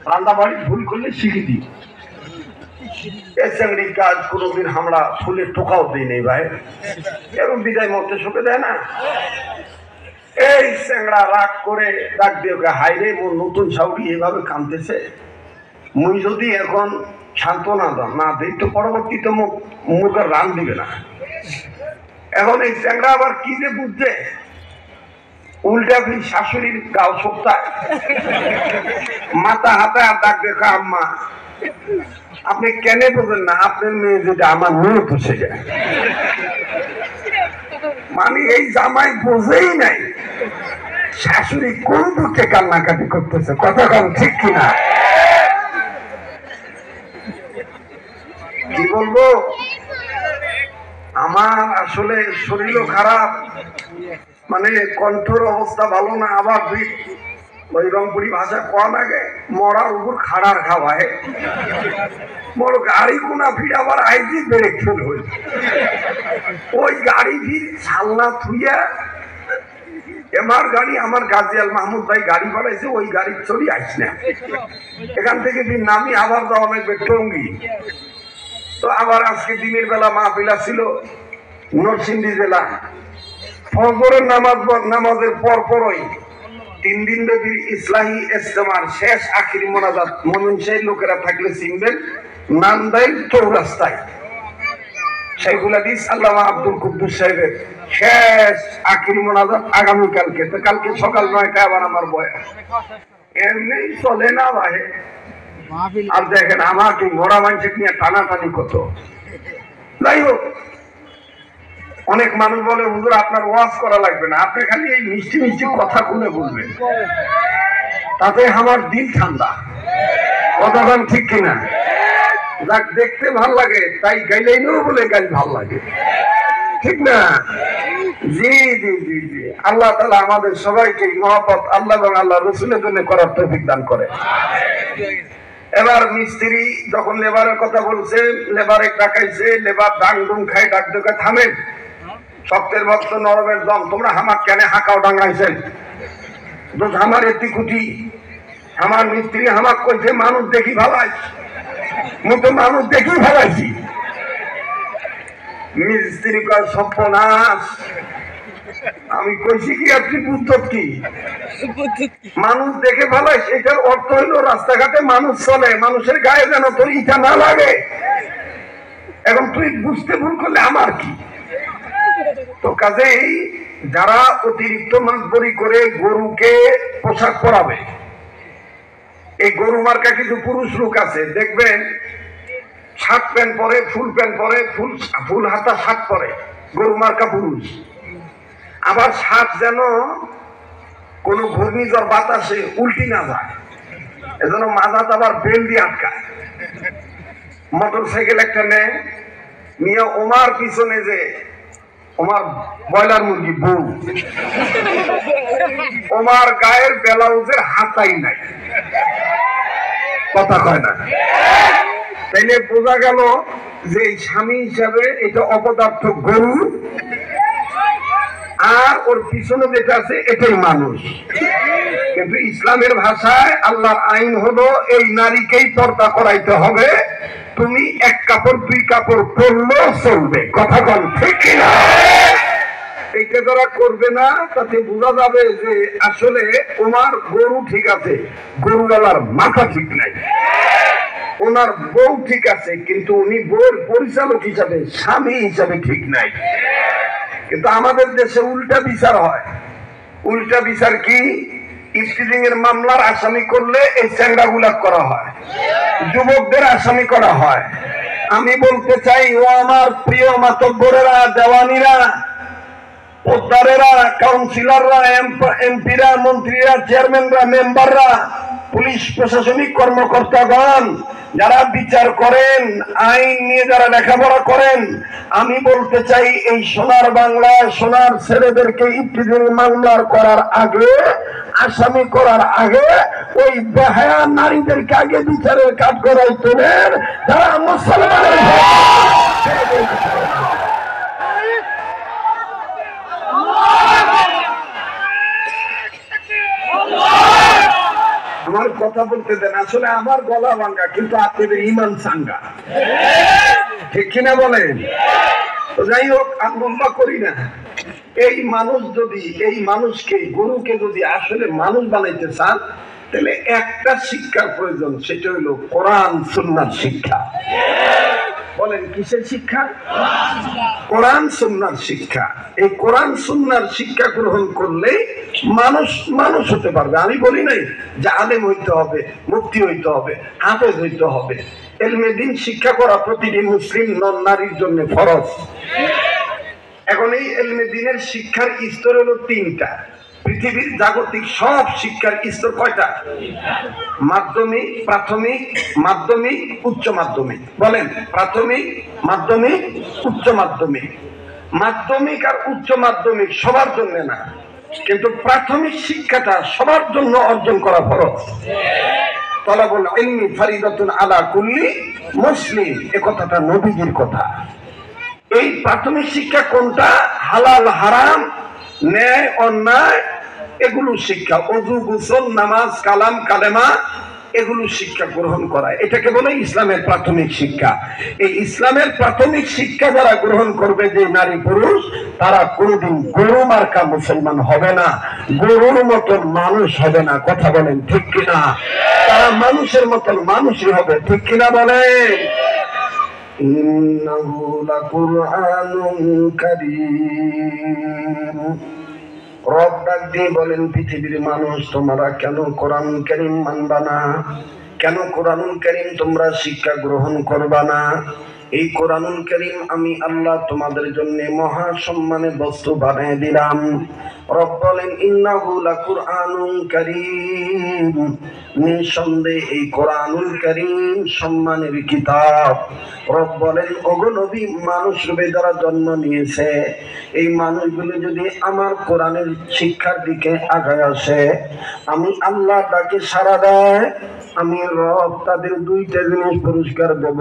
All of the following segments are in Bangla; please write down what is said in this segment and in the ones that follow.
রান্না বাড়ি ভুল করলে শিখে দিই। এই চাকরি কাজ কোনোদিন আমরা ফুলের টোকাও দিই নেই ভাই, এরকম বিদায় মরতে শোকে দেয় না। এই চ্যাংড়া রাগ করে ডাক দিয়ে হাইরে মোর নতুন সাউরি এভাবে কাঁদতেছে, মুই যদি এখন সান্ত্বনা না দিই তো পরবর্তীতে মুখে রান দিবে না। এখন এই চ্যাংড়া আবার কি যে বুঝছে, উল্টা শাশুড়ির গাও সপ্তাহ মাথা হাতে আর ডাক দেখা, আম্মা আপনি কেন বোঝেন না আপনার মেয়ে যেটা আমার মেয়ে তো সেটা। মানে এই জামাই বোঝেই নাই শাশুড়ি কোন দুঃখে কান্নাকাটি করতেছে, কথা কম ঠিক কিনা? কি বলবো, আমার আসলে শরীরও খারাপ, মানে কণ্ঠর অবস্থা ভালো না। আবার ওই রংপুরি ভাষা কম আগে মরার উপর খাড়ার খাওয়ায় মোর গাড়ি কোনা ফির আবার আইজি ব্রেক ফেল হই, ওই গাড়ি ফির ছালনা থুইয়া এমার গাড়ি আমার গাজিয়াল মাহমুদ ভাই গাড়ি বাড়াইছে, ওই গাড়ির চড়ি আইস না, এখান থেকে ফির নামি আবার যাওয়া লাগবে টঙ্গি। তো আবার আজকে দিনের বেলা মাহফিলা ছিল নরসিংদী জেলা, ফজরের নামাজের পরপরই 3 দিন ব্যাপী ইসলাহী ইজতেমার শেষ আখিরি মোনাজাত, মমিনশাহীর লোকেরা থাকলে চিনবেন, নান্দাইল চৌরাস্তায় শাইখুল হাদিস আল্লামা আব্দুল কুদ্দুস সাহেবের শেষ আখিরি মোনাজাত আগামীকালকে। তো কালকে সকাল 9টায় আবার আমার বয়ান, এমনি চলে না ভাই। আর দেখেন আমাকে ঘোড়া মানুষের নিয়ে টানাটানি কত। যাই হোক, অনেক মানুষ বলে হুজুর আপনার ওয়াজ করা লাগবে না, আপনি খালি এই মিষ্টি মিষ্টি কথা খুলে বলবেন, তাতে আমার দিল ঠান্ডা, কথাটা ঠিক কিনা? যাক দেখতে ভাল লাগে তাই গাইলেই নো বলে গাইল ভাল লাগে, ঠিক না? জি জি জি জি, আল্লাহ তাআলা আমাদের সবাইকে মহব্বত আল্লাহ এবং আল্লাহ রসুলের জন্য করার তৌফিক দান করে। এবার মিস্ত্রি যখন লেবারের কথা বলছে, লেবারে ডাকাইছে, লেবার ডাং ডুং খাই ডাক ডোকা থামেন, শক্তের ভক্ত নরমের দম, তোমরা হামাক কেন হাঁকাও ডাঙাইছেন? আমার এটি কুটি আমার মিস্ত্রি হামাক কইছে মানুষ দেখি ভালাই, মুই তো মানুষ দেখি ভালাইছি। মিস্ত্রি কয় সর্বনাশ, আমি কইছি কি আপনি বুঝত কি মানুষ দেখে ভালাই, এটার অর্থ হইলো রাস্তাঘাটে মানুষ চলে, মানুষের গায়ে যেন তোর ইটা না লাগে। এখন তুই বুঝতে ভুল করলে আমার কি? তো কাজেই যারা অতিরিক্ত মাতবরি করে গরুকে পোশাক পরাবে, এই গরু মার্কা কিছু পুরুষ লোক আছে দেখবেন, শার্ট প্যান্ট পরে, ফুল প্যান্ট পরে, ফুল হাতা শার্ট পরে, গরু মার্কা পুরুষ। আবার শার্ট যেন কোন ঘূর্ণিঝড় বাতাসে উল্টি না যায়, এজন্য মাথাতে আবার বেল দিয়ে আটকায়। মোটর সাইকেল একটা নেয় নিয়ে ওমার পিছনে যে ওমার ব্রয়লার মুরগি বউ, ওমার গায়ের ব্লাউজের হাতাই নাই, কথা কয় না। তাইলে বোঝা গেল যে স্বামী হিসাবে এটা অপদার্থ গরু, আর ওর পিছনে যেটা আছে এটাই মানুষ। কিন্তু ইসলামের ভাষায় আল্লাহর আইন হলো এই নারীকেই পর্দা করাইতে হবে, তুমি এক কাপড় 2 কাপড় পরলেও চলবে, কথা বল ঠিক কিনা? এইটা যারা করবে না তাতে বোঝা যাবে যে আসলে ওনার গরু ঠিক আছে, গরুওয়ালার মাথা ঠিক নাই। ওনার বউ ঠিক আছে কিন্তু উনি বউর পরিচালক হিসাবে, স্বামী হিসাবে ঠিক নাই। কিন্তু আমাদের দেশে উল্টা বিচার হয়। উল্টা বিচার কি? ইফতিজিং এর মামলার আসামি করলে এই চ্যাংড়াগুলা করা হয়, যুবকদের আসামি করা হয়। আমি বলতে চাই, ও আমার প্রিয় মাতব্বরেরা, দেওয়ানিরা, পোদ্দারেরা, কাউন্সিলররা, এমপিরা, মন্ত্রীরা, চেয়ারম্যানরা, মেম্বাররা, পুলিশ প্রশাসনিক কর্মকর্তাগণ, যারা বিচার করেন, আইন নিয়ে যারা লেখাপড়া করেন, আমি বলতে চাই এই সোনার বাংলা সোনার ছেলেদেরকে ইফতিজিং মামলার করার আগে, আসামি করার আগে, ওই বেহায়া নারীদেরকে আগে বিচারের কাজ করাই তোলেন, যারা মুসলমানের আমার কথা বলতে দেন। আসলে আমার গলা ভাঙ্গা, কিন্তু আপনাদের ইমান সাঙ্গা, ঠিক কিনা বলেন? তো যাই হোক, আর লম্বা করি না। এই মানুষ যদি, এই মানুষকে, গরুকে যদি আসলে মানুষ বানাইতে চান, তাহলে একটা শিক্ষার প্রয়োজন, সেটা হলো কোরআন সুন্নাহর শিক্ষা। বলেন কিসের শিক্ষা? কোরআন সুন্নাহর শিক্ষা। এই কোরআন সুন্নাহর শিক্ষা গ্রহণ করলে মানুষ মানুষ হতে পারবে। আমি বলি নাই যে আলেম হইতে হবে, মুফতি হইতে হবে, হাফেজ হইতে হবে। ইলমে দ্বীন শিক্ষা করা প্রতিটি মুসলিম নন নারীর জন্য ফরজ। এখন এই ইলমে দ্বীনের শিক্ষার স্তর হলো তিনটা। পৃথিবীর জাগতিক সব শিক্ষার স্তর কয়টা? মাধ্যমিক, প্রাথমিক, মাধ্যমিক, উচ্চ মাধ্যমিক। বলেন, প্রাথমিক, মাধ্যমিক, উচ্চ মাধ্যমিক। মাধ্যমিক আর উচ্চ মাধ্যমিক সবার জন্য না, কিন্তু প্রাথমিক শিক্ষাটা সবার জন্য অর্জন করা ফরজ। তালাবুল ইলমি ফারিদাতুন আলা কুল্লি মুসলিম, এ কথাটা নবীজির কথা। এই প্রাথমিক শিক্ষা কোনটা? হালাল হারাম, ন্যায় অন্যায়, এগুলো শিক্ষা। ওযু, গোসল, নামাজ, কালাম, কালেমা, এগুলো শিক্ষা গ্রহণ করা, এটাকে বলে ইসলামের প্রাথমিক শিক্ষা। এই ইসলামের প্রাথমিক শিক্ষা যারা গ্রহণ করবে, যে নারী পুরুষ, তারা কোনদিন গরু মার্কা মুসলমান হবে না, গরুর মতন মানুষ হবে না। কথা বলেন ঠিক কিনা? তারা মানুষের মতন মানুষই হবে, ঠিক কিনা বলেন? ইন্নাহু লাকুরআনুন কারীম। রব ডাক দিয়ে বলেন, পৃথিবীর মানুষ, তোমরা কেন কোরআন কারীম মানবা না? কেন কোরআনুল কারীম তোমরা শিক্ষা গ্রহণ করবা না? এই কোরআনুল কারীম আমি আল্লাহ তোমাদের জন্য মহা সম্মানের বস্তু বানিয়ে দিলাম। রব বলেন, ইন্নাহু লাকুরআনুন কারীম, নিঃসন্দেহে এই কোরআনুল কারীম সম্মানের কিতাব। রব বলেন, ওগো নবী, মানুষ রূপে যারা জন্ম নিয়েছে, এই মানুষগুলো যদি আমার কোরআনের শিক্ষার দিকে আগায় আসে, আমি আল্লাহ ডাকে সাড়া দেয়, আমি রব তাদের দুইটা জিনিস পুরস্কার দেব।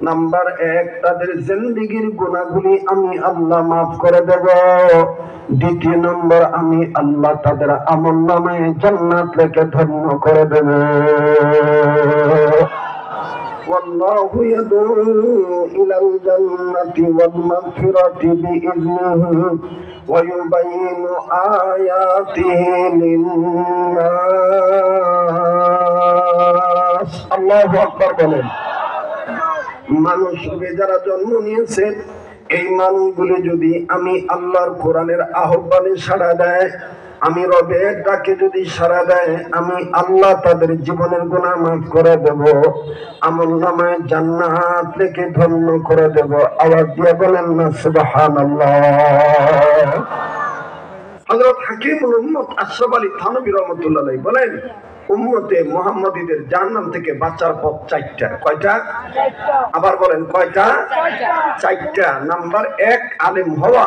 নাম্বার এক, তাদের জিন্দেগীর গুনাহগুলি আমি আল্লাহ মাফ করে দেব। দ্বিতীয় নম্বর, আমি আল্লাহ তাদের আমলনামায় জান্নাত লেখে ধন্য করে দেব। والله يدعو إلى الجنة والمغفرة بإذنه ويبين آياته للناس। الله أكبر বলেন। মানুষ যারা জন্ম নিয়েছে, এই মানুষগুলো যদি আমি আল্লাহর কোরআনের আহ্বানে সাড়া দেয়, আমি রবের ডাকে যদি সাড়া দেয়, আমি আল্লাহ তাদের জীবনের গুনাহ মাফ করে দেব, আমলনামায় জান্নাত লিখে ধন্য করে দেব। আওয়াজ দিয়ে বলেন না সুবহানাল্লাহ। হযরত হাকিমুল উম্মত আশরাফ আলী থানভী রাহমাতুল্লাহ আলাইহি বলেন, উম্মতে মুহাম্মাদীদের জাহান্নাম থেকে বাঁচার পথ চারটা। কয়টা? আবার বলেন, কয়টা? চারটা। নাম্বার এক, আলেম হওয়া।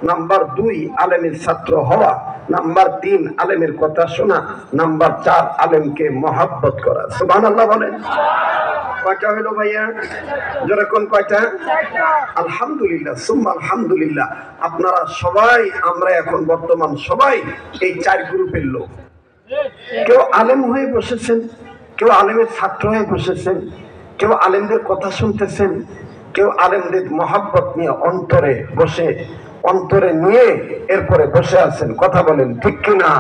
নাম্বার দুই, আলেমের ছাত্র হওয়া। নাম্বার তিন, আলেমের কথা শোনা। নাম্বার চার, আলেমকে মহাব্বত করা। সুবহানাল্লাহ বলেন। কয়টা হলো ভাইয়া? যেরকম কয়টা? আলহামদুলিল্লাহ, সুম্মা আলহামদুলিল্লাহ। আপনারা সবাই, আমরা এখন বর্তমান সবাই এই চার গ্রুপের লোক। কেউ আলেম হয়ে বসেছেন, কেউ আলেমের ছাত্র হয়ে বসেছেন, কেউ আলেমদের কথা শুনতেছেন, কেউ আলেমদের মহাব্বত নিয়ে অন্তরে বসে, অন্তরে নিয়ে এরপরে বসে আছেন। কথা বলেন ঠিক কিনা?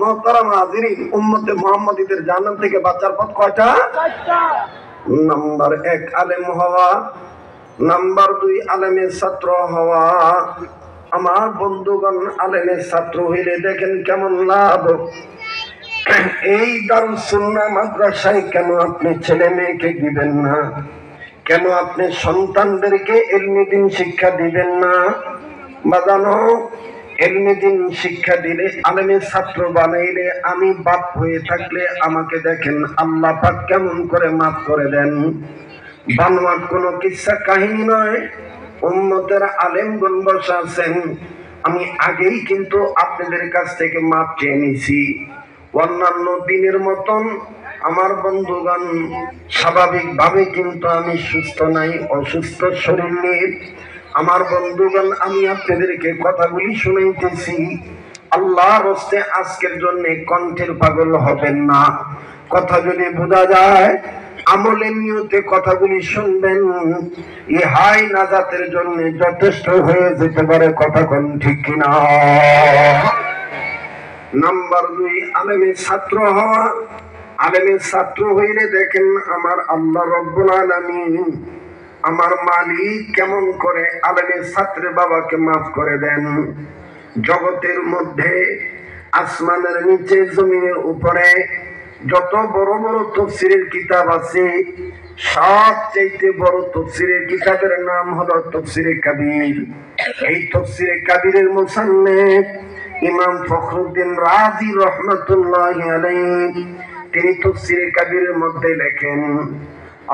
মুহতারাম হাজিরিন, উম্মতে মুহাম্মাদীদের জাহান্নাম থেকে বাঁচার পথ কয়টা? নাম্বার এক, আলেম হওয়া। নাম্বার দুই, আলেমের ছাত্র হওয়া। আমার বন্ধুগণ, আলেমের ছাত্র হইলে দেখেন কেমন লাভ। এই দারুস সুন্নাহ মাদ্রাসায় কেন আপনি ছেলে মেয়েকে দিবেন না? কেন আপনি সন্তানদেরকে ইলমে দ্বীন শিক্ষা দিবেন না? বাজানো, ইলমে দ্বীন শিক্ষা দিলে, আলেমের ছাত্র বানাইলে, আমি বাপ হয়ে থাকলে আমাকে দেখেন আল্লাহ পাক কেমন করে মাফ করে দেন। বানোয়াট কোনো কিচ্ছা কাহিনী নয়। উম্মতের আলেমগণ বসা আছেন, আমি আগেই কিন্তু আপনাদের কাছ থেকে মাপ চেয়ে নিছি। অন্যান্য দিনের মতন আমার বন্ধুগণ, স্বাভাবিকভাবে কিন্তু আমি সুস্থ নাই, অসুস্থ শরীর নিয়ে। আমার বন্ধুগণ, আমি আপনাদেরকে কথাগুলি শুনাইতেছি, আল্লাহর হস্তে আজকের জন্য কণ্ঠের পাগল হবেন না। কথা যদি বোঝা যায়, আমলের নিয়তে কথাগুলি শুনবেন, ইহাই নাজাতের জন্য যথেষ্ট হয়ে যেতে পারে। কথা কোন ঠিক কিনা? নাম্বার 2, আলেমের ছাত্র হওয়া। আলেমের ছাত্র হইলে দেখেন আমার আল্লাহ রব্বুল আলামিন, আমার মালিক কেমন করে আলেমের ছাত্রের বাবাকে মাফ করে দেন। জগতের মধ্যে আসমানের নিচে জমিনের উপরে যত বড় বড় তাফসীরের কিতাব আছে, সবচেয়ে বড় তাফসীরের কিতাবের নাম হলো তাফসীরে কাবীর। এই তাফসীরে কাবীরের মুসান্নিফ ইমাম ফখরুদ্দিন রাজি রহমাতুল্লাহি আলাইহি, তিনি তাফসীরে কাবীরের মধ্যে লেখেন,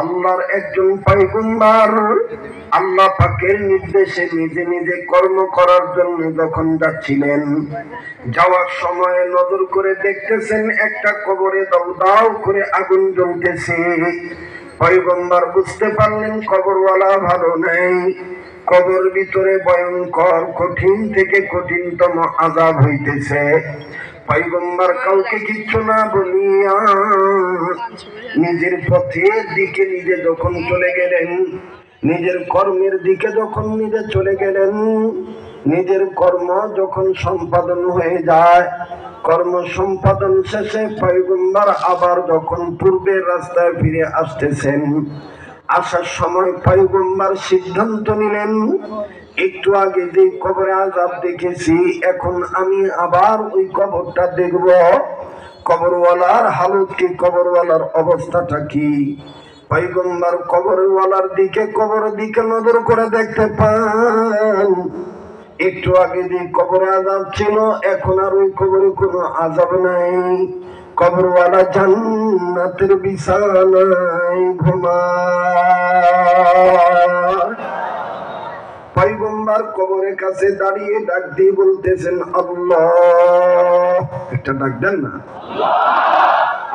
আল্লাহর একজন পয়গম্বর আল্লাহ পাকের নির্দেশে নিজে নিজে কর্ম করার জন্য যখন যাচ্ছিলেন, যাওয়ার সময় নজর করে দেখতেছেন একটা কবরে দাউ দাউ করে আগুন জ্বলতেছে। পয়গম্বর বুঝতে পারলেন কবরওয়ালা ভালো নেই, কবর ভিতরে ভয়ঙ্কর কঠিন থেকে কঠিনতম আযাব হইতেছে। পয়গম্বর কাউকে কিচ্ছু না বলিয়া নিজের পথের দিকে নিজে যখন চলে গেলেন, নিজের কর্মের দিকে যখন নিজে চলে গেলেন, নিজের কর্ম যখন সম্পাদন হয়ে যায়, কর্ম সম্পাদন শেষে পয়গম্বর আবার যখন পূর্বের রাস্তায় ফিরে আসতেছেন, আসার সময় পয়গম্বর সিদ্ধান্ত নিলেন, একটু আগে যে কবরে আযাব দেখেছি, এখন আমি আবার ওই কবরটা দেখব। কবরওয়ালার হালত কি, কবরওয়ালার অবস্থাটা কি? পয়গম্বর কবরওয়ালার দিকে, কবরের দিকে নজর করে দেখতে পান, একটু আগে যে কবরে আযাব ছিল, এখন আর ওই কবরে কোনো আযাব নাই। কবরওয়ালা জান্নাতের বিছানায় ঘুমায়। পয়গম্বর কবরের কাছে দাঁড়িয়ে ডাক দিয়ে বলতেছেন আল্লাহ। একটা ডাক দেন না,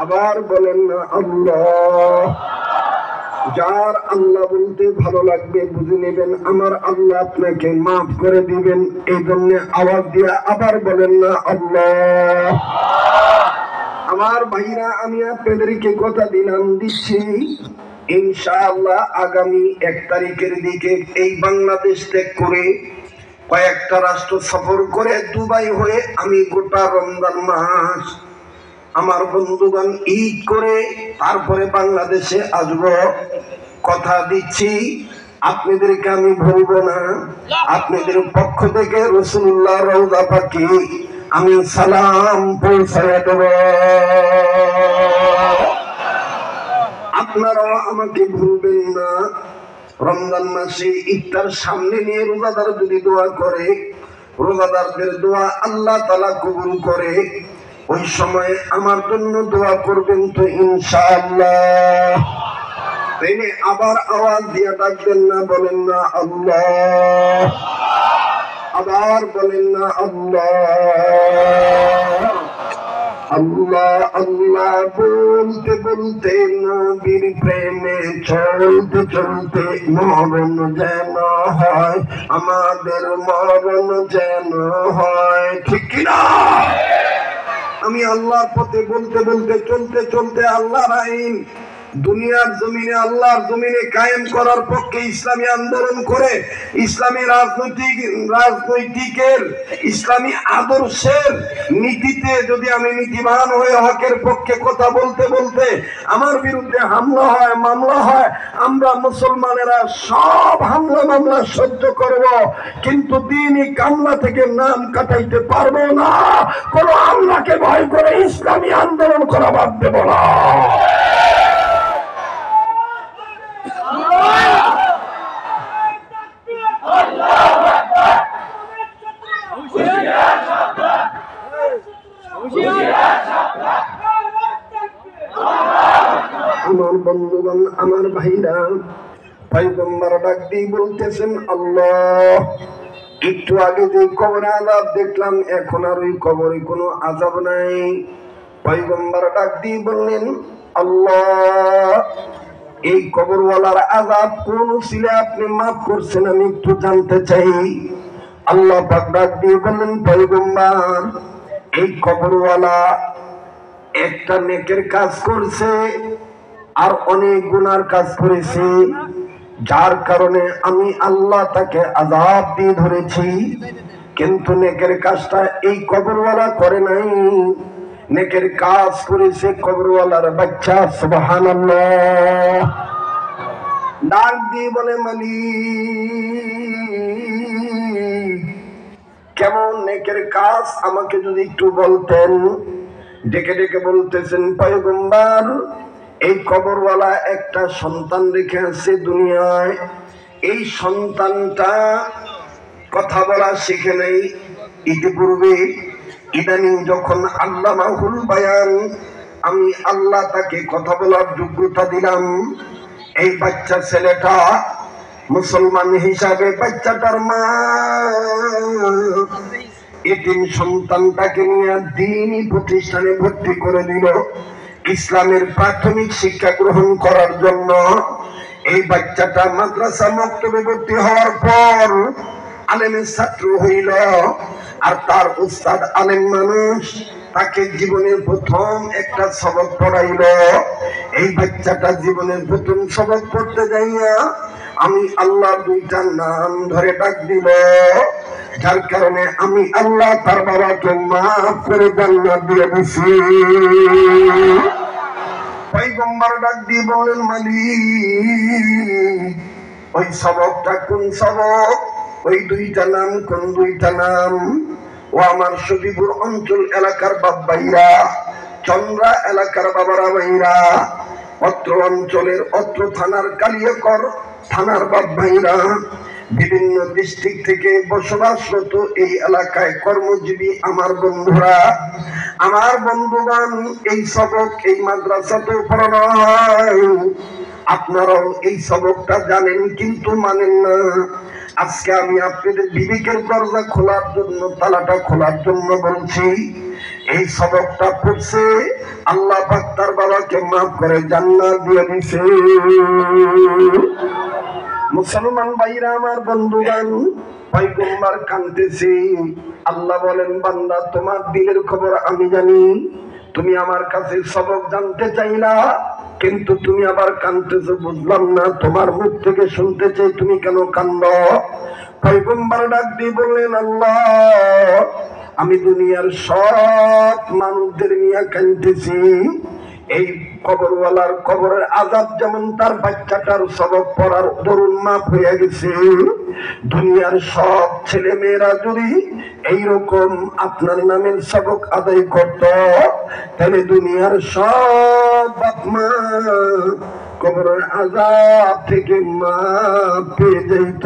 আবার বলেন না আল্লাহ। যার আল্লাহ বলতে ভালো লাগবে বুঝে নেবেন আমার আল্লাহ আপনাকে মাফ করে দিবেন, এই জন্য আওয়াজ দিয়ে আবার বলেন না আল্লাহ। আমার ভাইরা, আমি আপনাদেরকে কথা দিচ্ছি, ইনশাআল্লাহ আগামী 1 তারিখের দিকে এই বাংলাদেশ ত্যাগ করে কয়েকটা রাষ্ট্র সফর করে দুবাই হয়ে আমি গোটা রমজান মাস আমার বন্ধুগণ ঈদ করে তারপরে বাংলাদেশে আসব। কথা দিচ্ছি আপনাদেরকে আমি ভুলবো না। আপনাদের পক্ষ থেকে রাসূলুল্লাহ রওজা পাকে আমি সালাম পৌঁছায় দেব। আপনারাও আমাকে ভুলবেন না। রমজান মাসে ইফতার সামনে নিয়ে রোজাদার যদি দোয়া করে, রোজাদারদের দোয়া আল্লাহ তাআলা কবুল করে, ওই সময় আমার জন্য দোয়া করবেন তো ইনশাআল্লাহ। তাইলে আবার আওয়াজ দিয়ে ডাকবেন না, বলেন না আল্লাহ, আবার বলেন না আল্লাহ। আল্লাহ আল্লাহ বলতে বলতে নবীর প্রেমে চলতে চলতে মরণ যেন হয়, আমাদের মরণ যেন হয়, ঠিক কিনা? আমি আল্লাহর পথে বলতে বলতে চলতে চলতে আল্লাহর আইন দুনিয়ার জমিনে, আল্লাহর জমিনে কায়েম করার পক্ষে ইসলামী আন্দোলন করে, ইসলামী রাজনৈতিকের ইসলামী আদর্শের নীতিতে যদি আমি নীতিবান হয়ে হকের পক্ষে কথা বলতে বলতে আমার বিরুদ্ধে হামলা হয়, মামলা হয়, আমরা মুসলমানেরা সব হামলা মামলা সহ্য করব, কিন্তু দ্বীনি কামলা থেকে নাম কাটাইতে পারবো না। কোন আল্লাহকে ভয় করে ইসলামী আন্দোলন করা বাদ দেব না। আমার বন্ধুগণ, আমার ভাইরা, পয়গম্বর ডাক দিয়ে বলতেছেন আল্লাহ, একটু আগে যে কবরে আযাব দেখলাম, এখন আর ওই কবরে কোনো আযাব নাই। পয়গম্বর ডাক দিয়ে বললেন আল্লাহ, এই কবরওয়ালার আযাব কোন ছিল আপনি মাফ করছেন, আমি একটু জানতে চাই। আল্লাহ পাক ডাক দিয়ে বললেন, পয়গম্বর, এই কবরওয়ালা একটা নেকের কাজ করছে আর অনেক গুনার কাজ করেছে, যার কারণে আমি আল্লাহ তাকে আযাব দিয়ে ধরেছি। কিন্তু নেকের কাজটা এই কবরওয়ালা করে নাই, নেকের কাজ করেছে কবরওয়ালার বাচ্চা। সুবহানাল্লাহ। ডাক দিয়ে বলে, মালিক, কেমন নেকের কাজ আমাকে যদি একটু বলতেন। ডেকে ডেকে বলতেছেন, পয়গম্বর, এই কবরওয়ালা একটা সন্তান রেখে আছে দুনিয়ায়। এই সন্তানটা কথা বলা শিখে নেই ইতিপূর্বে, ইদানিং যখন আল্লামাহুল বায়ান, আমি আল্লাহ তাকে কথা বলার যোগ্যতা দিলাম। এই বাচ্চা ছেলেটা মুসলমান হিসাবে বাচ্চাটার মা এতিম সন্তানটাকে নিয়ে দ্বীনি প্রতিষ্ঠানে ভর্তি করে দিল ইসলামের প্রাথমিক শিক্ষা গ্রহণ করার জন্য। এই বাচ্চাটা মাদ্রাসা মক্তবে ভর্তি হওয়ার পর আলেমের ছাত্র হইল, আর তার উস্তাদ আলেম মানুষ, তাকে জীবনের প্রথম একটা সবক পড়াইল। এই বাচ্চাটা জীবনের প্রথম সবক পড়তে যাইয়া আমি আল্লাহ দুইটা নাম ধরে ডাক দিল, যার কারণে আমি আল্লাহ তার বাবাকে মাফ করে জান্নাত দিয়ে দিছি। পয়গম্বর ডাক দিয়ে বলেন, মালিক, ওই সবকটা কোন সবক? ওই দুইটা নাম কোন দুইটা নাম? ও আমার সজীবুর অঞ্চল এলাকার বাবাইরা, চন্দ্রা এলাকার বাবারা ভাইরা, অত্র অঞ্চলের অত্র থানার কালিয়াকর থানার বাবাইরা, বিভিন্ন ডিস্ট্রিক্ট থেকে বসবাসরত এই এলাকায় কর্মজীবী আমার বন্ধুরা, আমার বন্ধুগণ, এই সবক এই মাদ্রাসাতে পড়ানো হয়। আপনারাও এই সবকটা জানেন কিন্তু মানেন না। আজকে আমি আপনাদের বিবেকের দরজা খোলার জন্য, তালাটা খোলার জন্য বলছি। এই সবকটা পড়ছে, আল্লাহ পাক তার বাবাকে মাফ করে জান্নাত দিয়ে দিছে। মুসলমান ভাইরা আমার, বন্ধুগণ, পয়গম্বর কাঁদতেছে। আল্লাহ বলেন, বান্দা, তোমার দিলের খবর আমি জানি। তুমি আমার কাছে সবক জানতে চাইলা, কিন্তু তুমি আবার কাঁদতেছো, বুঝলাম না। তোমার মুখ থেকে শুনতে চাই, তুমি কেন কান্দো? পয়গম্বর ডাক দিয়ে বললেন, আল্লাহ, আমি দুনিয়ার সব মানুষদের নিয়ে কাঁদতেছি। এই কবরওয়ালার কবরের আযাব যেমন তার বাচ্চাটার সবক পড়ার দরুন মাফ হয়ে গেছে, দুনিয়ার সব ছেলে মেয়েরা যদি এইরকম আপনার নামের সবক আদায় করত, তাহলে দুনিয়ার সব বাপ মা কবরের আযাব থেকে মাফ পেয়ে যেত।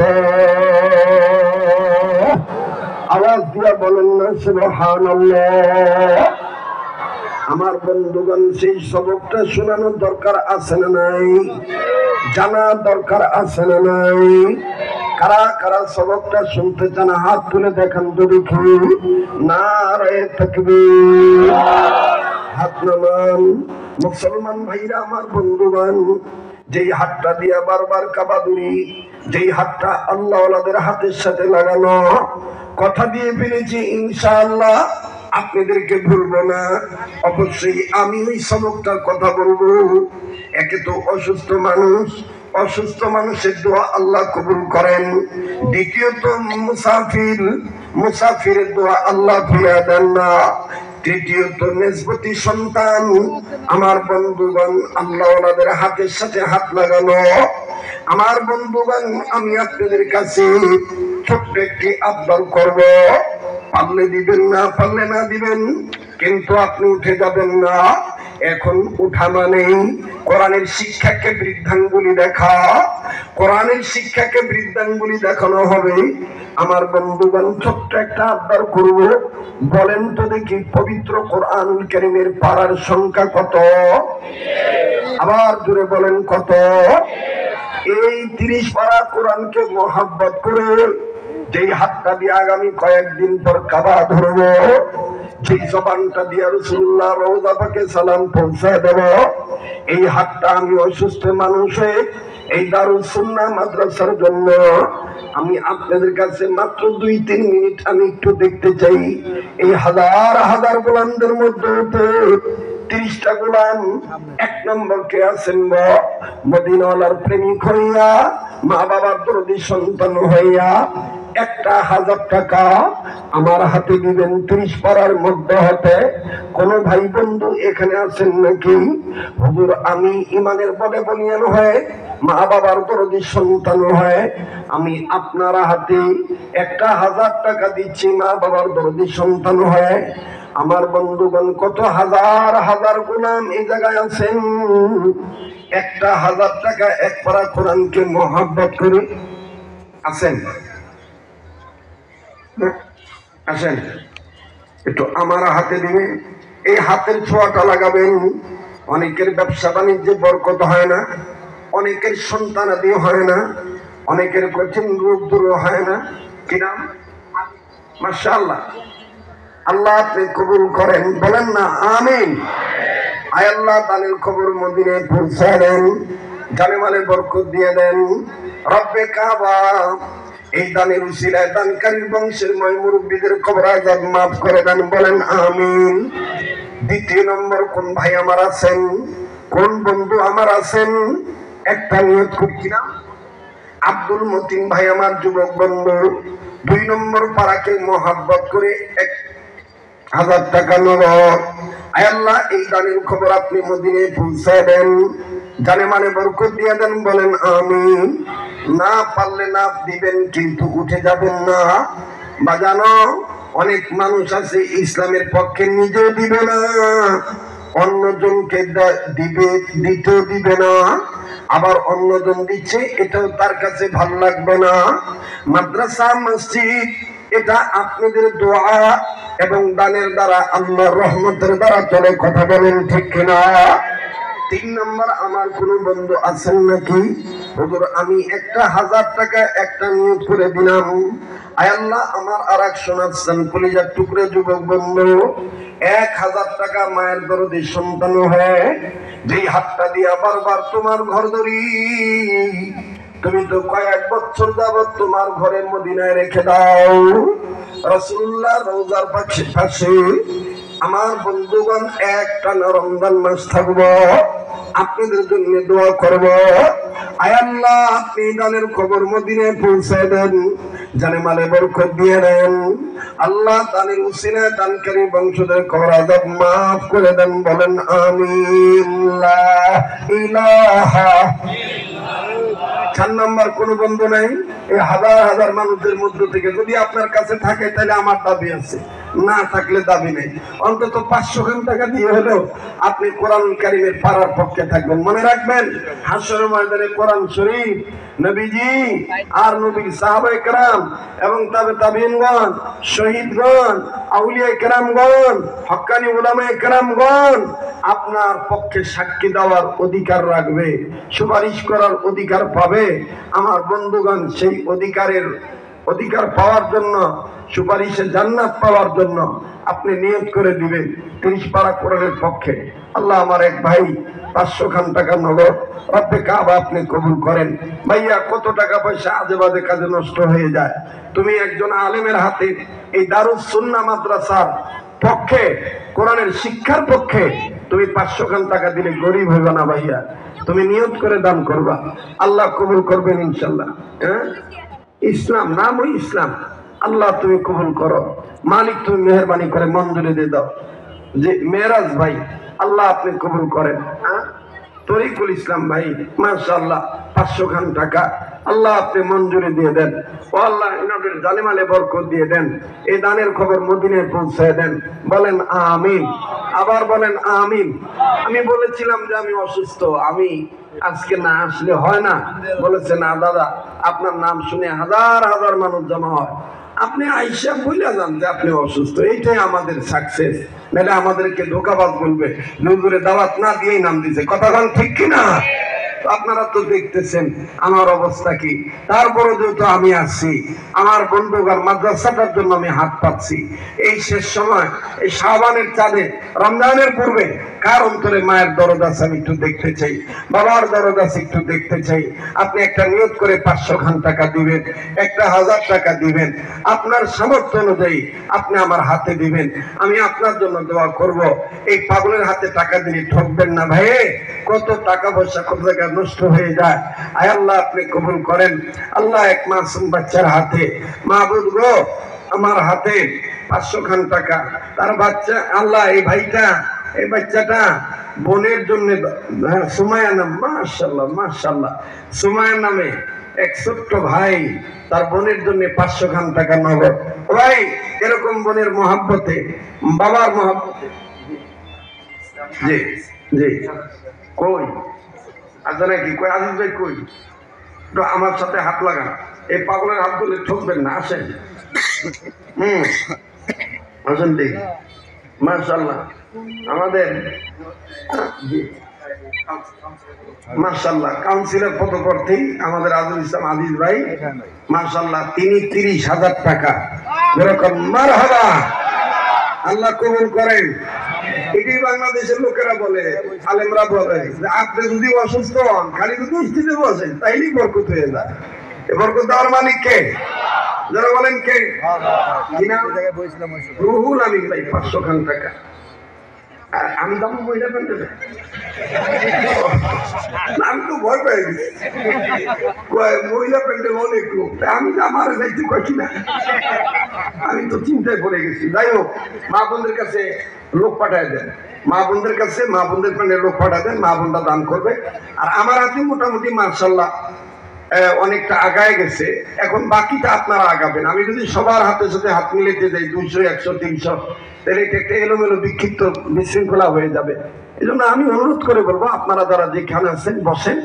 আওয়াজ দিয়া বলেন না সুবহানাল্লাহ। আমার বন্ধুগণ, সেই সবকটা শোনানোর দরকার আছে না নাই? জানা দরকার আছে না নাই? কারা কারা সবকটা শুনতে চান হাত তুলে দেখান তো দেখি। নারে তাকবীর, হাত নামান। মুসলমান ভাইরা আমার, বন্ধুগণ, যেই হাতটা দিয়া বারবার কাবাদুরি, যেই হাতটা আল্লাহ ওয়ালাদের হাতের সাথে লাগানো, কথা দিয়ে ফেলেছি ইনশাআল্লাহ আপনাদেরকে ভুলবো না। অবশ্যই আমি ওই সবকটার কথা বলবো। একে তো অসুস্থ মানুষ, অসুস্থ মানুষের দোয়া আল্লাহ কবুল করেন। দ্বিতীয়ত মুসাফির, মুসাফিরের দোয়া আল্লাহ ফিরিয়ে দেন না। তৃতীয়ত নিসবতি সন্তান, আমার বন্ধুগণ, আল্লাহ ওনাদের হাতের সাথে হাত লাগানো। আমার বন্ধুগণ, আমি আপনাদের কাছে ছোট্ট একটি আবদার করব। পারলে দিবেন, না পারলে না দিবেন, কিন্তু আপনি উঠে যাবেন না। এখন উঠা মানেই কোরআনের শিক্ষাকে বৃদ্ধাঙ্গুলি দেখা, কোরআনের শিক্ষাকে বৃদ্ধাঙ্গুলি দেখানো হবে। আমার বন্ধুগণ, ছোট্ট একটা আবদার করব। বলেন তো দেখি, পবিত্র কোরআনুল কারীমের পারার সংখ্যা কত? আবার জোরে বলেন, কত? এই 30 পারা কোরআনকে মোহাব্বত করে যেই হাতটা দিয়ে আগামী কয়েকদিন পর কাবা ধরব, যেই জবানটা দিয়ে রাসূলুল্লাহ রওজা পাকে সালাম পৌঁছায় দেব, এই হাতটা আমি অসুস্থ মানুষে এই দারুল সুন্নাহ মাদ্রাসার জন্য আমি আপনাদের কাছে মাত্র 2-3 মিনিট আমি একটু দেখতে চাই। এই হাজার হাজার গোলামদের মধ্যে 30টা গোলাম 1 নম্বর কে আছেন মদিনাওয়ালার প্রেমিক হইয়া, মা বাবার দরদি সন্তান হইয়া 1000 টাকা আমার হাতে দিবেন 30 পাড়ার মধ্যে হতে। কোন ভাই বন্ধু এখানে আছেন নাকি? হুজুর আমি ইমানের বলে বলিয়ান হয়ে, মা বাবার দরদি সন্তান হয়ে আমি আপনার হাতে 1000 টাকা দিচ্ছি, মা বাবার দরদি সন্তান হয়ে। আমার বন্ধুগণ কত হাজার হাজার গোলাম এই জায়গায় আছেন, 1000 টাকা এক পারা কোরআনকে মহব্বত করে আছেন। আসেন একটু আমার হাতে দিবেন, এই হাতের ছোঁয়াটা লাগাবেন। অনেকের ব্যবসা বাণিজ্যে বরকত হয় না, অনেকের সন্তানাদি হয় না, অনেকের কঠিন রোগ দূর হয় না। কি নাম? মাশাআল্লাহ। আল্লাহ আপনি কবুল করেন, বলেন না আমিন। আয় আল্লাহ দানের খবর মদিনায় পৌঁছায় দেন, জানে মালে বরকত দিয়ে দেন। রব্বে কাবা এই দানের উসিলায় দানকারীর বংশের ময় মুরব্বীদের কবর আযাব মাফ করে দেন, বলেন আমিন। 2 নম্বর কোন ভাই আমার আছেন, কোন বন্ধু আমার আছেন? একটা নিয়ত করছি না, আব্দুল মতিন ভাই আমার যুবক বন্ধু 2 নম্বর পাড়াকে মহব্বত করে 1000 টাকা নগদ। আয় আল্লাহ এই দানের খবর আপনি মদিনায় পৌঁছায় দেন, জানে মানে বরকত দিয়ে দেন, বলেন আমিন। না পারলে না দিবেন, কিন্তু উঠে যাবেন না। বাজানো অনেক মানুষ আছে ইসলামের পক্ষে নিজেও দিবে না, অন্যজনকে দিতেও দিবে না, আবার অন্যজন দিচ্ছে এটাও তার কাছে ভালো লাগবে না। মাদ্রাসা মসজিদ এটা আপনাদের দোয়া এবং দানের দ্বারা আল্লাহর রহমতের দ্বারা চলে, কথা বলেন ঠিক কিনা? 3 নম্বর আমার কোন বন্ধু আছেন নাকি? হুজুর আমি 1000 টাকা একটা নিয়োগ করে দিলাম। আয় আল্লাহ আমার আরেক শোনাচ্ছেন কলিজার টুকরে যুবক বন্ধু 1000 টাকা মায়ের দরদি সন্তান হয়ে যেই হাতটা দিয়া বারবার তোমার ঘর ধরি, তুমি তো কয়েক বছর যাবত তোমার ঘরে মদিনায় রেখে দাও। রাসূলুল্লাহ রওজার পাশে আমার বন্ধুগণ একটা রমজান মাস থাকবো, আপনাদের জন্য দোয়া করব। আয় আল্লাহ আপনি দানের খবর মদিনায় পৌঁছায় দেন, জানে মালে বরকত দিয়ে দেন। আল্লাহ দানের উসিলায় দানকারী বংশধর কবর আযাব মাফ করে দেন, বলেন আমিন। লা ইলাহা। 4 নম্বর কোন বন্ধু নাই? এই হাজার হাজার মানুষের মধ্য থেকে যদি আপনার কাছে থাকে তাহলে আমার দাবি আছে, না থাকলে দাবি নেই। অন্তত 500 টাকা দিয়ে হলেও আপনি কোরআন কারীমের পারার পক্ষে থাকবেন। মনে রাখবেন হাশরের ময়দানে কোরআন শরীফ নবীজি আর নবীর সাহাবায়ে কেরাম এবং তাবেঈনগণ, শহীদগণ, আউলিয়ায়ে কেরামগণ, হক্কানি উলামায়ে কেরামগণ আপনার পক্ষে সাক্ষী দেওয়ার অধিকার রাখবে, সুপারিশ করার অধিকার পাবে। আমার বন্ধুগণ সেই অধিকার পাওয়ার জন্য, সুপারিশে জান্নাত পাওয়ার জন্য আপনি নিয়ত করে দিবেন 30 পারা কোরআনের পক্ষে। আল্লাহ আমার এক ভাই 500 টাকা নগদ রব্বে কাবা আপনি কবুল করেন। ভাইয়া কত টাকা পয়সা আজে বাজে কাজে নষ্ট হয়ে যায়, তুমি একজন আলেমের হাতে এই দারুস সুন্নাহ মাদ্রাসার পক্ষে, কোরআনের শিক্ষার পক্ষে তুমি 500 টাকা দিলে গরিব হইবা না ভাইয়া। তুমি নিয়ত করে দান করবা, আল্লাহ কবুল করবেন ইনশাল্লাহ। ইসলাম নামই ইসলাম, আল্লাহ তুমি কবুল করো, মালিক তুমি মেহরবানি করে মঞ্জুরি দিয়ে দাও। যে মেরাজ ভাই আল্লাহ আপনি কবুল করেন। তরিকুল ইসলাম ভাই মাশাআল্লাহ 500 টাকা আল্লাহ আপনি মঞ্জুরি দিয়ে দেন। ও আল্লাহ ইনাদের জালেমালে বরকত দিয়ে দেন, এই দানের খবর মদিনায় পৌঁছায় দেন, বলেন আমিন। আবার বলেন আমিন। আমি বলেছিলাম যে আমি অসুস্থ, আমি আজকে না আসলে হয় না। বলেছে না দাদা, আপনার নাম শুনে হাজার হাজার মানুষ জমা হয়, আপনি আইসা বলে যান যে আপনি অসুস্থ, এইটাই আমাদের সাকসেস। নাহলে আমাদেরকে ধোকাবাজ বলবে, হুজুরে দাওয়াত না দিয়েই নাম দিছে। কথা বলেন ঠিক কিনা? আপনারা তো দেখতেছেন আমার অবস্থা কি। তারপরে যেহেতু আমি আসছি, আমার বন্ধুগণ মাদ্রাসাটার জন্য আমি হাত পাচ্ছি। এই শেষ সময়, এই শাবানের চাঁদে, রমজানের পূর্বে কার অন্তরে মায়ের দরদ আছে আমি একটু দেখতে চাই, বাবার দরদ আছে একটু দেখতে চাই। আপনি একটা নিয়ত করে 500 খান টাকা দিবেন, একটা 1000 টাকা দিবেন, আপনার সামর্থ্য অনুযায়ী আপনি আমার হাতে দিবেন। আমি আপনার জন্য দোয়া করব। এই পাগলের হাতে টাকা দিলে ঠকবেন না ভাই। কত টাকা পয়সা কত টাকা নষ্ট হয়ে যায়। আয় আল্লাহ আপনি কবুল করেন। আল্লাহ এক মাসুম বাচ্চার হাতে, মাহবুব গো আমার হাতে 500 খান টাকা, তার বাচ্চা আল্লাহ এই ভাইটা, এই বাচ্চাটা বোনের জন্য, সুমাইয়া নাম, মাশাআল্লাহ মাশাআল্লাহ, সুমাইয়া নামে এক ছোট্ট ভাই, তার বোনের জন্য 500 খান টাকা নগদ। ভাই এরকম বোনের মহাব্বতে, বাবার মহাব্বতে, জি জি, কই আচ্ছা নাকি, কই আজিজ ভাই কই, আমার সাথে হাত লাগান। এই পাগলের হাত ধরে ঠকবেন না, আসেন। আসেন দেখি, মাশাআল্লাহ আমাদের মাশাআল্লাহ কাউন্সিলর পদপ্রার্থী আমাদের আজুল ইসলাম আজিজ ভাই, মাশাআল্লাহ তিনি 30,000 টাকা, যেরকম মারহাবা, আল্লাহ কবুল করেন। এটাই বাংলাদেশের লোকেরা বলে, আলেমরা বলে যে আপনি যদি অসুস্থ হন, খালি যদি স্থিতে বসেন তাইলেই বরকত হয়ে যায়। বরকত দেওয়ার মালিক কে? যারা বলেন কে? রুহুল আমিন ভাই 500 খান টাকা। আমি যাবো মহিলা প্যান্ডেলে, আমি তো ভয় পেয়ে গেছি, মহিলা প্যান্ডেল অনেক লোক, আমি আমার যাইতে কয়েছি না, আমি তো চিন্তায় পড়ে গেছি। যাই হোক, মা বোনদের কাছে লোক পাঠায় দেন, মা বোনদের কাছে, মা বোনদের প্যান্ডেল লোক পাঠায় দেন, মা বোনরা দান করবে। আর আমার হাতে মোটামুটি মাশাআল্লাহ অনেকটা আগায় গেছে, এখন বাকিটা আপনারা আগাবেন। আমি যদি সবার হাতে সাথে হাত মিলাতে যাই 200, 100, 300, তাহলে এটা একটা এলোমেলো বিক্ষিপ্ত বিশৃঙ্খলা হয়ে যাবে। এই জন্য আমি অনুরোধ করে বলবো, আপনারা যারা যেখানে আছেন বসেন,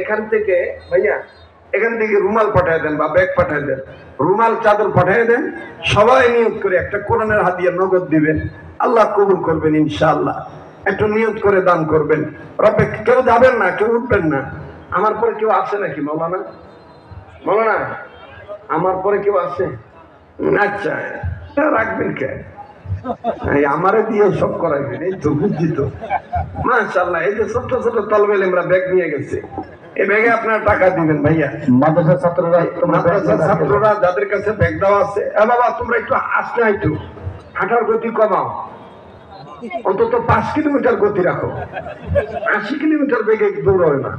এখান থেকে ভাইয়া এখান থেকে রুমাল পাঠায় দেন বা ব্যাগ পাঠায় দেন, রুমাল চাদর পাঠায় দেন, সবাই নিয়ত করে একটা কোরআনের হাদিয়া নগদ দিবেন, আল্লাহ কবুল করবেন ইনশাআল্লাহ। একটু নিয়ত করে দান করবেন। রব্বে কেউ যাবেন না, কেউ উঠবেন না। আমার পরে কেউ আছে নাকি মৌলানা? মৌলানা আমার পরে কেউ আছে? আচ্ছা রাখবেন কে? আমারে দিয়ে সব করাইবেন, এই তো বুঝছি তো। মাশাআল্লাহ, এই যে ছোট ছোট তলবেল আমরা ব্যাগ নিয়ে গেছে, এই ব্যাগে আপনারা টাকা দিবেন ভাইয়া। মাদ্রাসার ছাত্ররা যাদের কাছে ব্যাগ দেওয়া আছে, বাবা তোমরা একটু আসতে, একটু হাঁটার গতি কমাও, অন্তত 5 কিলোমিটার গতি রাখো। 80 কিলোমিটার বেগে দৌড়াবে না।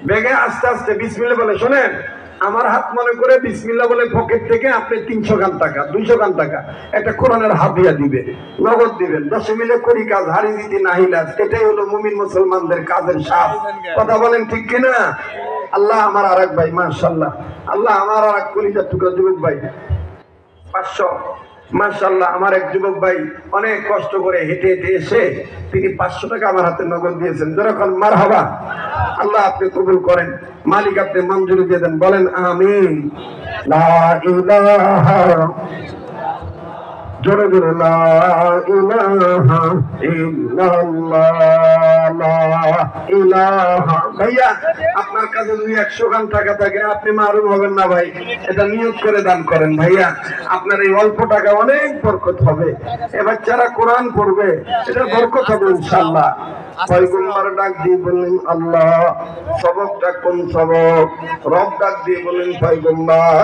ব্যাগে আস্তে আস্তে বিসমিল্লাহ বলে, শোনেন আমার হাত মনে করে বিসমিল্লাহ বলে পকেট থেকে আপনি 300 খান টাকা, 200 খান টাকা একটা কোরআনের হাদিয়া দিবে, নগদ দিবেন। 10 মিলে করি কাজ, হারি দিতে নাহিলাজ, এটাই হলো মুমিন মুসলমানদের কাজের সাথ। কথা বলেন ঠিক কিনা? আল্লাহ আমার আরেক ভাই, মাশাআল্লাহ, আল্লাহ আমার আরেক কলিজার টুকরা যুবক ভাই 500, মাশাআল্লাহ আমার এক যুবক ভাই অনেক কষ্ট করে হেঁটে হেঁটে এসে তিনি 500 টাকা আমার হাতে নগদ দিয়েছেন। যেরকম মারহাবা, আল্লাহ আপনি কবুল করেন, মালিক আপনি মঞ্জুরি দিয়ে দেন, বলেন আমিন। লা ইলাহা, জোরে জোরে লা ইলাহা ইল্লাল্লাহ, লা ইলাহা। ভাইয়া আপনার কাছে যদি 100 খান টাকা থাকে আপনি মারুম হবেন না ভাই, এটা নিয়ত করে দান করেন ভাইয়া। আপনার এই অল্প টাকা অনেক বরকত হবে, এ বাচ্চারা কোরআন পড়বে, এটা বরকত হবে ইনশাআল্লাহ। পয়গম্বর ডাক দিয়ে বললেন আল্লাহ, সবকটা কোন সবক? রব ডাক দিয়ে বললেন পয়গম্বর,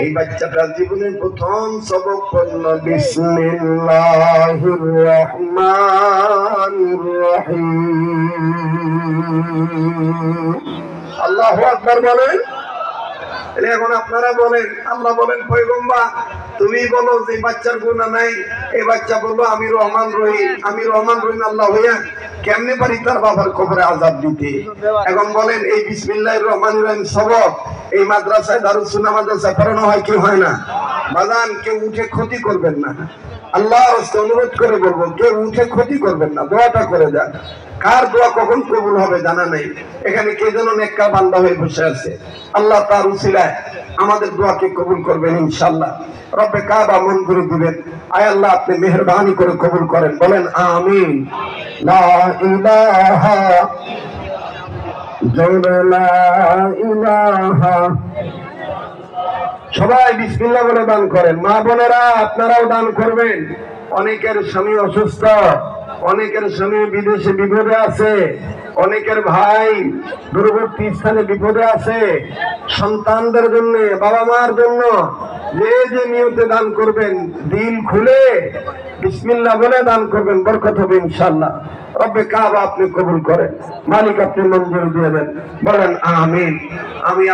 এই বাচ্চাটা জীবনের প্রথম সবক পড়ল বিসমিল্লাহির রহমানির রহিম। আল্লাহু আকবার বলেন। এখন আপনারা বলেন, আল্লাহ বলেন পয়গম্বর তুমি বলো যে বাচ্চার গুনাহ নাই, এই বাচ্চা বললো আমি রহমান রহিম, আমি রহমান রহিম আল্লাহ হইয়া কেমনে পারি তার বাবার কবরে আযাব দিতে? এখন বলেন এই বিসমিল্লাহির রহমানির রহিম সবক এই মাদ্রাসায়, দারুস সুন্নাহ মাদ্রাসায় পড়ানো হয় কি হয় না? বাজান কেউ উঠে ক্ষতি করবেন না, আল্লাহর রাস্তে অনুরোধ করে বলবো, কেউ উঠে ক্ষতি করবেন না, দোয়াটা করে যান। কার দোয়া কখন কবুল হবে জানা নেই, এখানে কে যেন নেককার বান্দা হয়ে বসে আছে, আল্লাহ তার উসিলায় আমাদের দোয়াকে কবুল করবেন ইনশাআল্লাহ। রব্বে কাবা মঞ্জুরি দিবেন, আয় আল্লাহ আপনি মেহেরবানি করে কবুল করেন, বলেন আমিন। লা ইলাহা সবাই বিসমিল্লাহ বলে দান করেন। মা বোনেরা আপনারাও দান করবেন। অনেকের স্বামী অসুস্থ, অনেকের স্বামী বিদেশে বিপদে আছে, অনেকের ভাই দূরবর্তী স্থানে বিপদে আছে। সন্তানদের জন্য, বাবা মার জন্য যে নিয়তে দান করবেন, দিল খুলে বিসমিল্লাহ বলে দান করবেন, বরকত হবে ইনশাআল্লাহ। রব্বে কাবা আপনি কবুল করেন, মালিক আপনি মঞ্জুর দিয়ে দেন, বলেন আমিন। আমি